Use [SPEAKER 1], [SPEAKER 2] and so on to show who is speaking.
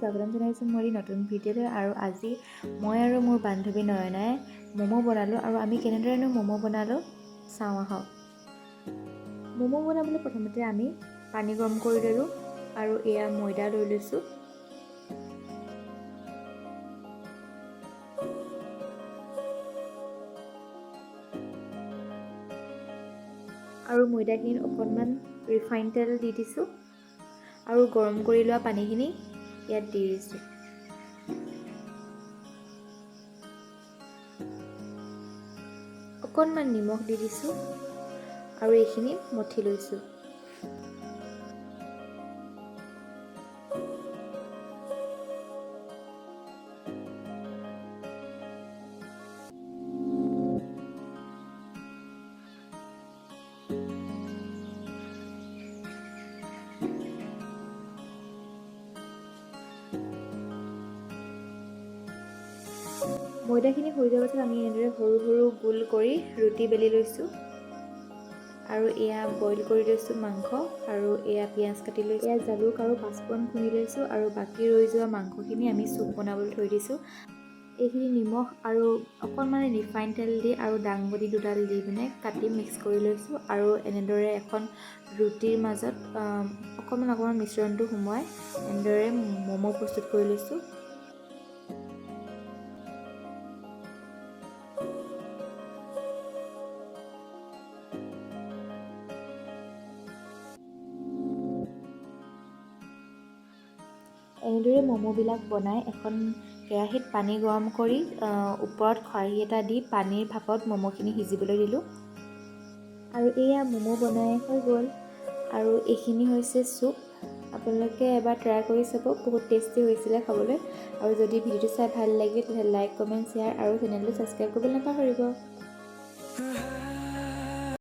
[SPEAKER 1] স্বাগতম জনাইছোঁ মোৰ নতুন ভিডিঅ'লৈ। আৰু আজি মই আৰু মোৰ বান্ধৱী নয়নাই ম'ম' বনালোঁ। আৰু আমি কেনেদৰেনো ম'ম' বনালোঁ চাওঁ আহক। ম'ম' বনাবলৈ প্ৰথমতে আমি পানী গৰম কৰি ল'লোঁ আৰু এয়া ময়দা লৈ লৈছোঁ। আৰু ময়দাখিনিত অকণমান ৰিফাইন তেল দি দিছোঁ আৰু গৰম কৰি লোৱা পানীখিনি ইয়াত দি দিছোঁ। অকণমান নিমখ দি দিছোঁ আৰু এইখিনি মঠি লৈছোঁ। ময়দাখিনি হৈ যোৱাৰ পাছত আমি এনেদৰে সৰু সৰু গোল কৰি ৰুটি বেলি লৈছোঁ। আৰু এয়া বইল কৰি লৈছোঁ মাংস, আৰু এয়া পিঁয়াজ কাটি লৈছোঁ, এয়া জালুক আৰু পাঁচফোৰণ খুন্দি লৈছোঁ, আৰু বাকী ৰৈ যোৱা মাংসখিনি আমি চুপ বনাবলৈ থৈ দিছোঁ। এইখিনি নিমখ আৰু অকণমান ৰিফাইন তেল দি আৰু দাংবডি দুডাল দি পিনে কাটি মিক্স কৰি লৈছোঁ। আৰু এনেদৰে এখন ৰুটিৰ মাজত অকণমান মিশ্ৰণটো সোমোৱাই এনেদৰে ম'ম' প্ৰস্তুত কৰি লৈছোঁ। এনেদৰে ম'ম'বিলাক বনাই এখন কেৰাহীত পানী গৰম কৰি ওপৰত খৰাহী এটা দি পানীৰ ভাপত ম'ম'খিনি সিজিবলৈ দিলোঁ। আৰু এয়া ম'ম' বনাই হৈ গ'ল। আৰু এইখিনি হৈছে চুপ। আপোনালোকে এবাৰ ট্ৰাই কৰি চাব, বহুত টেষ্টি হৈছিলে খাবলৈ। আৰু যদি ভিডিঅ'টো চাই ভাল লাগে তেতিয়াহ'লে লাইক, কমেণ্ট, শ্বেয়াৰ আৰু চেনেলটো ছাবস্ক্ৰাইব কৰিবলৈ নাপাহৰিব।